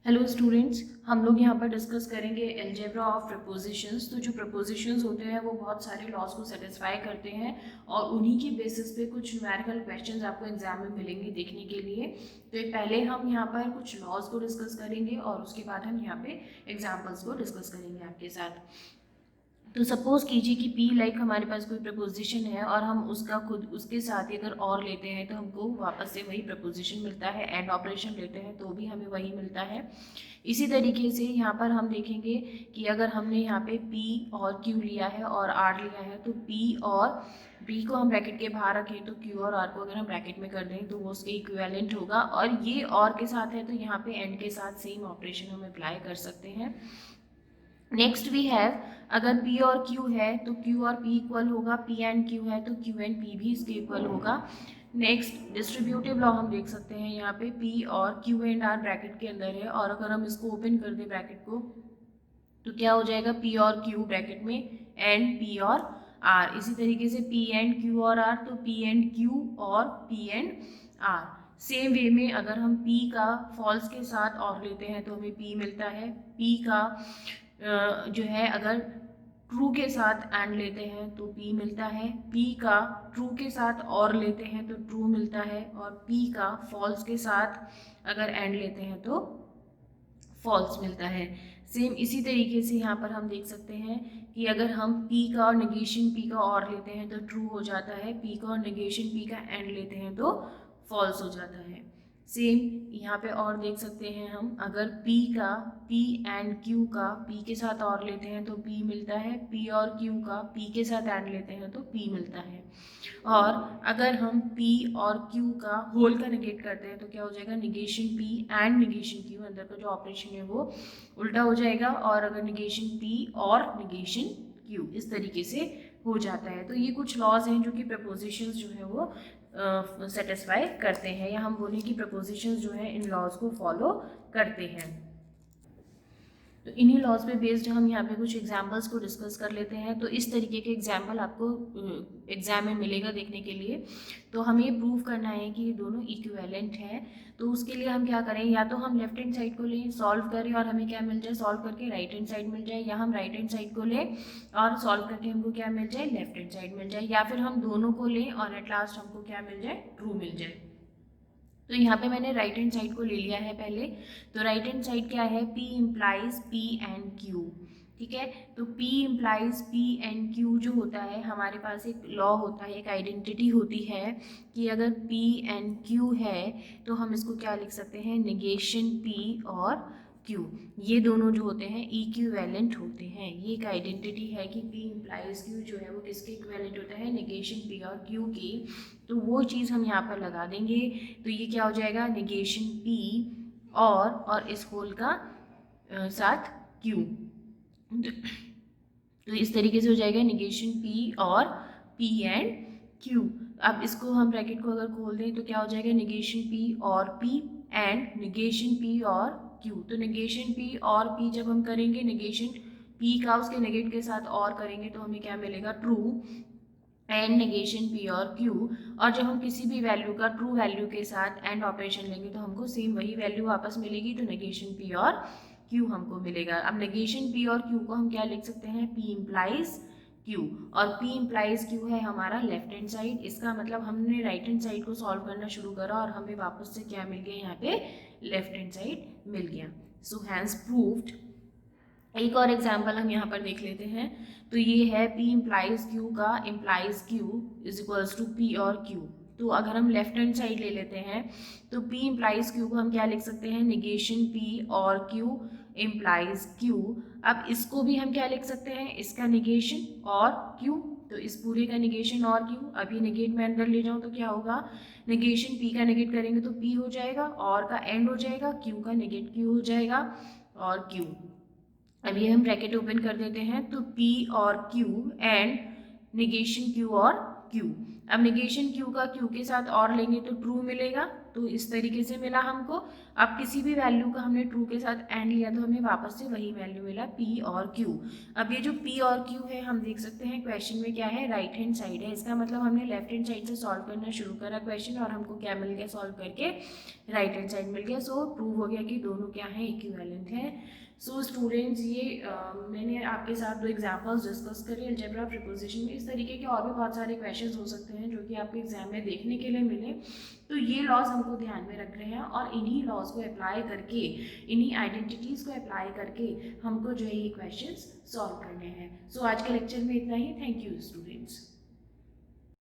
Hello students, हम लोग यहाँ पर डिस्कस करेंगे एल्जेब्रा ऑफ प्रपोजिशंस। तो जो प्रपोजिशंस होते हैं वो बहुत सारे लॉज को सेटिस्फाई करते हैं और उन्हीं की बेसिस पे कुछ न्यूमेरिकल क्वेश्चंस आपको एग्जाम में मिलेंगे देखने के लिए। तो पहले हम यहाँ पर कुछ लॉज को डिस्कस करेंगे और उसके बाद हम यहाँ पे एग्जाम्पल्स को डिस्कस करेंगे आपके साथ। तो सपोज कीजिए कि पी लाइक हमारे पास कोई प्रपोजिशन है और हम उसका खुद उसके साथ ही अगर और लेते हैं तो हमको वापस से वही प्रपोजिशन मिलता है। एंड ऑपरेशन लेते हैं तो भी हमें वही मिलता है। इसी तरीके से यहाँ पर हम देखेंगे कि अगर हमने यहाँ पे P और Q लिया है और R लिया है तो P को हम ब्रैकेट के बाहर रखें तो Q और R को अगर हम ब्रैकेट में कर दें तो वो उसके इक्विवेलेंट होगा। और ये और के साथ है तो यहाँ पे एंड के साथ सेम ऑपरेशन हम अप्लाई कर सकते हैं। नेक्स्ट वी हैव, अगर P और Q है तो Q और P इक्वल होगा, P एंड Q है तो Q एंड P भी इसके इक्वल होगा। नेक्स्ट डिस्ट्रीब्यूटिव लॉ हम देख सकते हैं यहाँ पे P और Q एंड R ब्रैकेट के अंदर है और अगर हम इसको ओपन कर दें ब्रैकेट को तो क्या हो जाएगा, P और Q ब्रैकेट में एंड P और R। इसी तरीके से P एंड Q और R तो P एंड Q और P and R। Same way में अगर हम P का फॉल्स के साथ और लेते हैं तो हमें P मिलता है। P का जो है अगर ट्रू के साथ एंड लेते हैं तो P मिलता है। P का ट्रू के साथ और लेते हैं तो ट्रू मिलता है और P का फॉल्स के साथ अगर एंड लेते हैं तो फॉल्स मिलता है। सेम इसी तरीके से यहाँ पर हम देख सकते हैं कि अगर हम P का और नेगेशन P का और लेते हैं तो ट्रू हो जाता है, P का और नेगेशन P का एंड लेते हैं तो फॉल्स हो जाता है। सेम यहाँ पे और देख सकते हैं हम, अगर P का P एंड Q का P के साथ और लेते हैं तो P मिलता है, P और Q का P के साथ एंड लेते हैं तो P मिलता है। और अगर हम P और Q का होल का निगेट करते हैं तो क्या हो जाएगा, negation P and negation Q, अंदर का जो ऑपरेशन है वो उल्टा हो जाएगा और अगर निगेशन P और निगेशन Q इस तरीके से हो जाता है। तो ये कुछ लॉज हैं जो कि प्रपोजिशंस जो है वो सेटिस्फाई करते हैं, या हम बोलें कि प्रपोजिशंस जो है इन लॉज को फॉलो करते हैं। तो इन्हीं लॉज पे बेस्ड हम यहाँ पे कुछ एग्जाम्पल्स को डिस्कस कर लेते हैं। तो इस तरीके के एग्जाम्पल आपको एग्जाम में मिलेगा देखने के लिए। तो हमें ये प्रूव करना है कि ये दोनों इक्विवेलेंट हैं। तो उसके लिए हम क्या करें, या तो हम लेफ्ट हैंड साइड को लें, सॉल्व करें और हमें क्या मिल जाए, सॉल्व करके राइट हैंड साइड मिल जाए, या हम राइट हैंड साइड को लें और सॉल्व करके हमको क्या मिल जाए, लेफ्ट हैंड साइड मिल जाए, या फिर हम दोनों को लें और एट लास्ट हमको क्या मिल जाए, ट्रू मिल जाए। तो यहाँ पे मैंने राइट हैंड साइड को ले लिया है पहले। तो राइट हैंड साइड क्या है, P implies P and Q। ठीक है, तो P implies P and Q जो होता है, हमारे पास एक लॉ होता है, एक आइडेंटिटी होती है कि अगर P एंड Q है तो हम इसको क्या लिख सकते हैं, निगेशन P और Q, ये दोनों जो होते हैं इक्विवेलेंट होते हैं। ये एक आइडेंटिटी है कि P इम्प्लाइज Q जो है वो किसके इक्विवेलेंट होता है, निगेशन P और Q की। तो वो चीज़ हम यहाँ पर लगा देंगे। तो ये क्या हो जाएगा, निगेशन P और इस होल का साथ Q। तो इस तरीके से हो जाएगा निगेशन P और P एंड Q। अब इसको हम ब्रैकेट को अगर खोल दें तो क्या हो जाएगा, निगेशन P और P एंड निगेशन P और Q। तो निगेशन P और P जब हम करेंगे, निगेशन P का उसके नेगेट के साथ और करेंगे तो हमें क्या मिलेगा, ट्रू एंड नेगेशन P और Q। और जब हम किसी भी वैल्यू का ट्रू वैल्यू के साथ एंड ऑपरेशन लेंगे तो हमको सेम वही वैल्यू वापस मिलेगी, तो नेगेशन P और Q हमको मिलेगा। अब नेगेशन P और Q को हम क्या लिख सकते हैं, P इम्प्लाइज Q, और P इम्प्लाइज Q है हमारा लेफ्ट हैंड साइड। इसका मतलब हमने राइट हैंड साइड को सॉल्व करना शुरू करा और हमें वापस से क्या मिल गया, यहाँ पे लेफ्ट हैंड साइड मिल गया। So hence proved. एक और एग्जाम्पल हम यहाँ पर देख लेते हैं। तो ये है P इम्प्लाइज Q का implies Q is equals to P और Q। तो अगर हम लेफ्ट हैंड साइड ले लेते हैं तो P इम्प्लाइज Q को हम क्या लिख सकते हैं, निगेशन P और Q इम्प्लाइज Q। अब इसको भी हम क्या लिख सकते हैं, इसका निगेशन और Q, तो इस पूरे का निगेशन और Q। अभी निगेट में अंदर ले जाऊँ तो क्या होगा, निगेशन P का निगेट करेंगे तो P हो जाएगा, और का एंड हो जाएगा, Q का निगेट Q हो जाएगा और Q। अब ये हम ब्रैकेट ओपन कर देते हैं तो P और Q एंड निगेशन Q और Q। अब निगेशन Q का Q के साथ और लेंगे तो ट्रू मिलेगा, तो इस तरीके से मिला हमको। अब किसी भी वैल्यू का हमने ट्रू के साथ एंड लिया तो हमें वापस से वही वैल्यू मिला P और Q। अब ये जो P और Q है हम देख सकते हैं क्वेश्चन में क्या है, राइट हैंड साइड है, इसका मतलब हमने लेफ्ट हैंड साइड से सॉल्व करना शुरू करा क्वेश्चन और हमको क्या मिल गया सॉल्व करके, राइट हैंड साइड मिल गया। सो प्रूव हो गया कि दोनों क्या है, इक्विवेलेंट है। सो स्टूडेंट्स ये मैंने आपके साथ दो एग्जांपल्स डिस्कस करे अलजेब्रा प्रीपोजिशन में। इस तरीके के और भी बहुत सारे क्वेश्चंस हो सकते हैं जो कि आपके एग्जाम में देखने के लिए मिले। तो ये लॉज हमको ध्यान में रख रहे हैं और इन्हीं लॉज को अप्लाई करके, इन्हीं आइडेंटिटीज़ को अप्लाई करके हमको जो है ये क्वेश्चंस सॉल्व करने हैं। सो आज के लेक्चर में इतना ही। Thank you students.